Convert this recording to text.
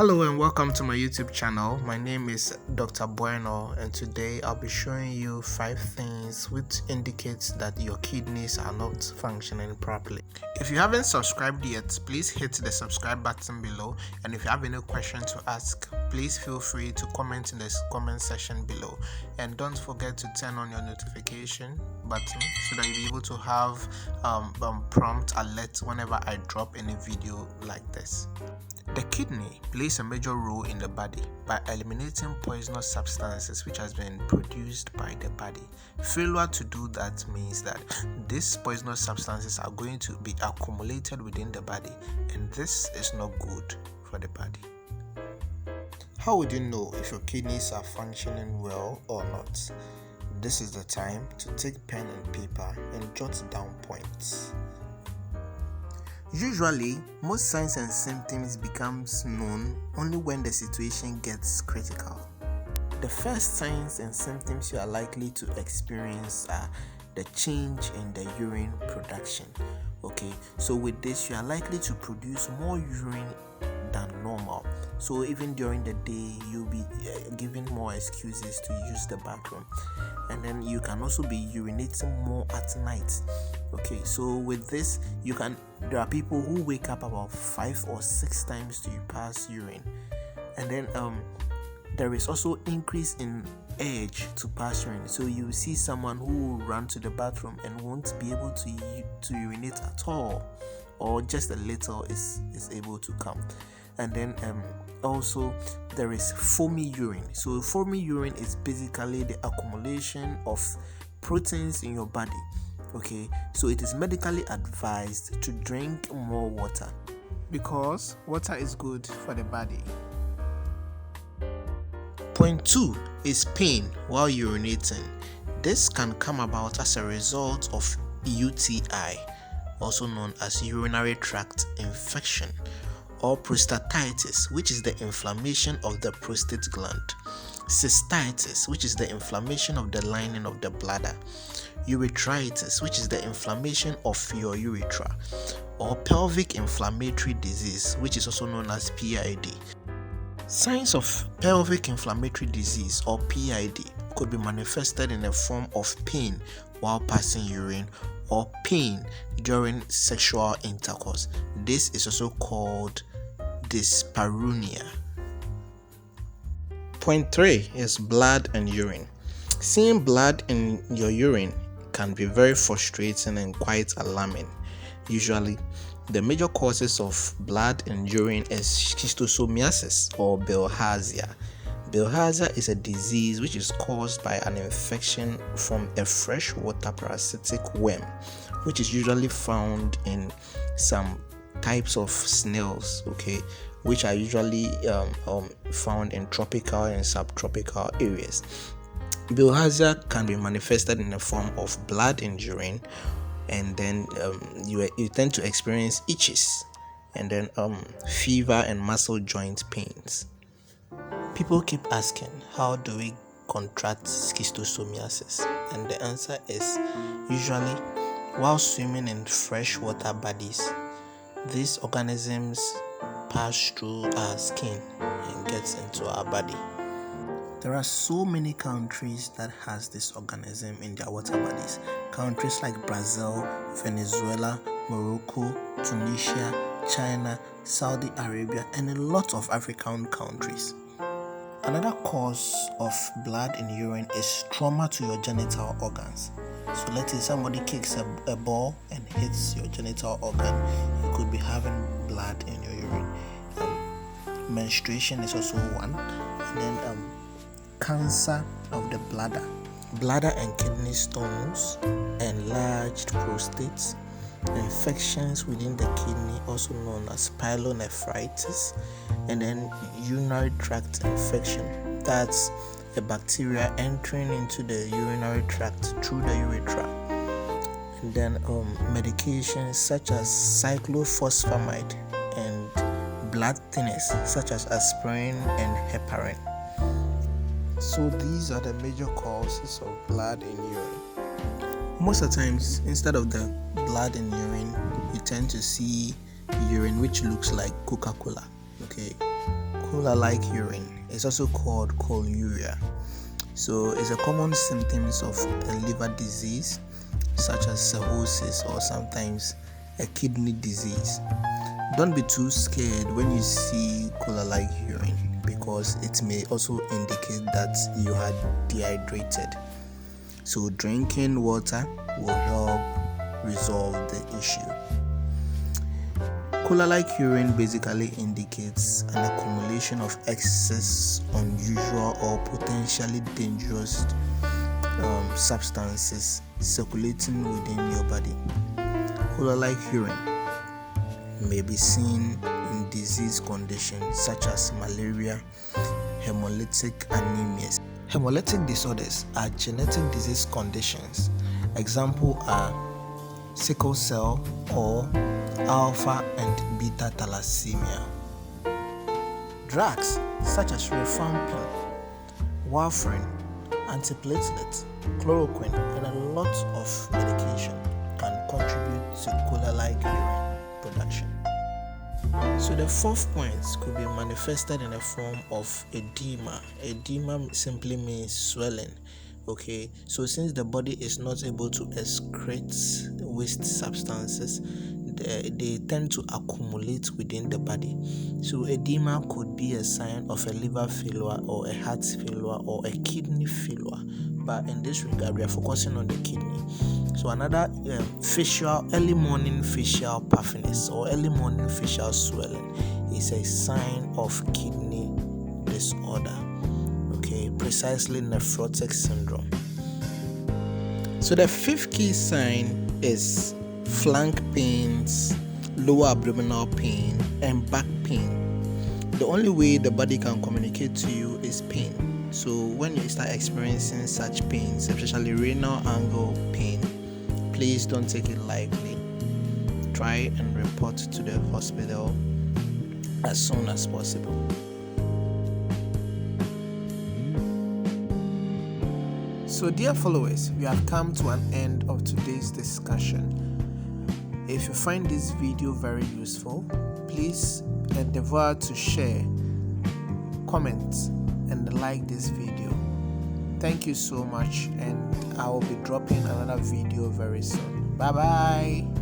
Hello and welcome to my YouTube channel. My name is Dr. Bueno, and today I'll be showing you 5 things which indicates that your kidneys are not functioning properly. If you haven't subscribed yet, please hit the subscribe button below, and if you have any question to ask, please feel free to comment in the comment section below, and don't forget to turn on your notification button so that you'll be able to have prompt alerts whenever I drop any video like this. The kidney plays a major role in the body by eliminating poisonous substances which has been produced by the body. Failure to do that means that these poisonous substances are going to be accumulated within the body, and this is not good for the body. How would you know if your kidneys are functioning well or not? This is the time to take pen and paper and jot down points. Usually, most signs and symptoms becomes known only when the situation gets critical. The first signs and symptoms you are likely to experience are the change in the urine production. Okay, so with this, you are likely to produce more urine than normal. So even during the day, you'll be given more excuses to use the bathroom, and then you can also be urinating more at night. Okay, so with this, there are people who wake up about 5 or 6 times to pass urine, and then there is also increase in urge to pass urine. So you see someone who will run to the bathroom and won't be able to urinate at all, or just a little is able to come. And then also there is foamy urine. So foamy urine is basically the accumulation of proteins in your body. Okay, so it is medically advised to drink more water because water is good for the body. Point 2 is pain while urinating. This can come about as a result of UTI, also known as urinary tract infection, or prostatitis, which is the inflammation of the prostate gland, cystitis, which is the inflammation of the lining of the bladder, urethritis, which is the inflammation of your urethra, or pelvic inflammatory disease, which is also known as PID. Signs of pelvic inflammatory disease or PID could be manifested in the form of pain while passing urine or pain during sexual intercourse. This is also called dyspareunia. Point 3 is blood and urine. Seeing blood in your urine can be very frustrating and quite alarming. Usually, the major causes of blood and urine is schistosomiasis or bilharzia. Bilharzia is a disease which is caused by an infection from a freshwater parasitic worm, which is usually found in some types of snails, okay, which are usually found in tropical and subtropical areas. Bilharzia can be manifested in the form of blood and urine, and then you tend to experience itches, and then fever and muscle joint pains. People keep asking, how do we contract schistosomiasis? And the answer is usually while swimming in freshwater bodies. These organisms pass through our skin and gets into our body. There are so many countries that has this organism in their water bodies. Countries like Brazil, Venezuela, Morocco, Tunisia, China, Saudi Arabia, and a lot of African countries. Another cause of blood in urine is trauma to your genital organs. So let's say somebody kicks a ball and hits your genital organ, you could be having blood in your urine. Menstruation is also one. And then cancer of the bladder and kidney stones, enlarged prostate, infections within the kidney, also known as pyelonephritis, and then urinary tract infection. That's a bacteria entering into the urinary tract through the urethra. And then medications such as cyclophosphamide and blood thinners such as aspirin and heparin. So these are the major causes of blood in urine. Most of the times, instead of the blood in urine, you tend to see urine which looks like Coca-Cola. Okay, Cola-like urine is also called choluria. So it's a common symptoms of a liver disease such as cirrhosis or sometimes a kidney disease. Don't be too scared when you see cola-like urine because it may also indicate that you are dehydrated. So drinking water will help resolve the issue. Cola-like urine basically indicates an accumulation of excess, unusual, or potentially dangerous substances circulating within your body. Cola-like urine may be seen in disease conditions such as malaria, hemolytic anemias. Hemolytic disorders are genetic disease conditions. Examples are sickle cell or alpha and beta thalassemia. Drugs such as rifampin, warfarin, antiplatelet, chloroquine, and a lot of medication can contribute to cola-like urine production. So the fourth point could be manifested in the form of edema. Edema simply means swelling. Okay, so since the body is not able to excrete waste substances, they tend to accumulate within the body. So edema could be a sign of a liver failure or a heart failure or a kidney failure, but in this regard we are focusing on the kidney. So another early morning facial puffiness or early morning facial swelling is a sign of kidney disorder. Okay, precisely nephrotic syndrome. So the fifth key sign is flank pains, lower abdominal pain, and back pain. The only way the body can communicate to you is pain. So when you start experiencing such pains, especially renal angle pain, please don't take it lightly. Try and report to the hospital as soon as possible. So dear followers, we have come to an end of today's discussion. If you find this video very useful, please endeavor to share, comment, and like this video. Thank you so much, and I will be dropping another video very soon. Bye bye.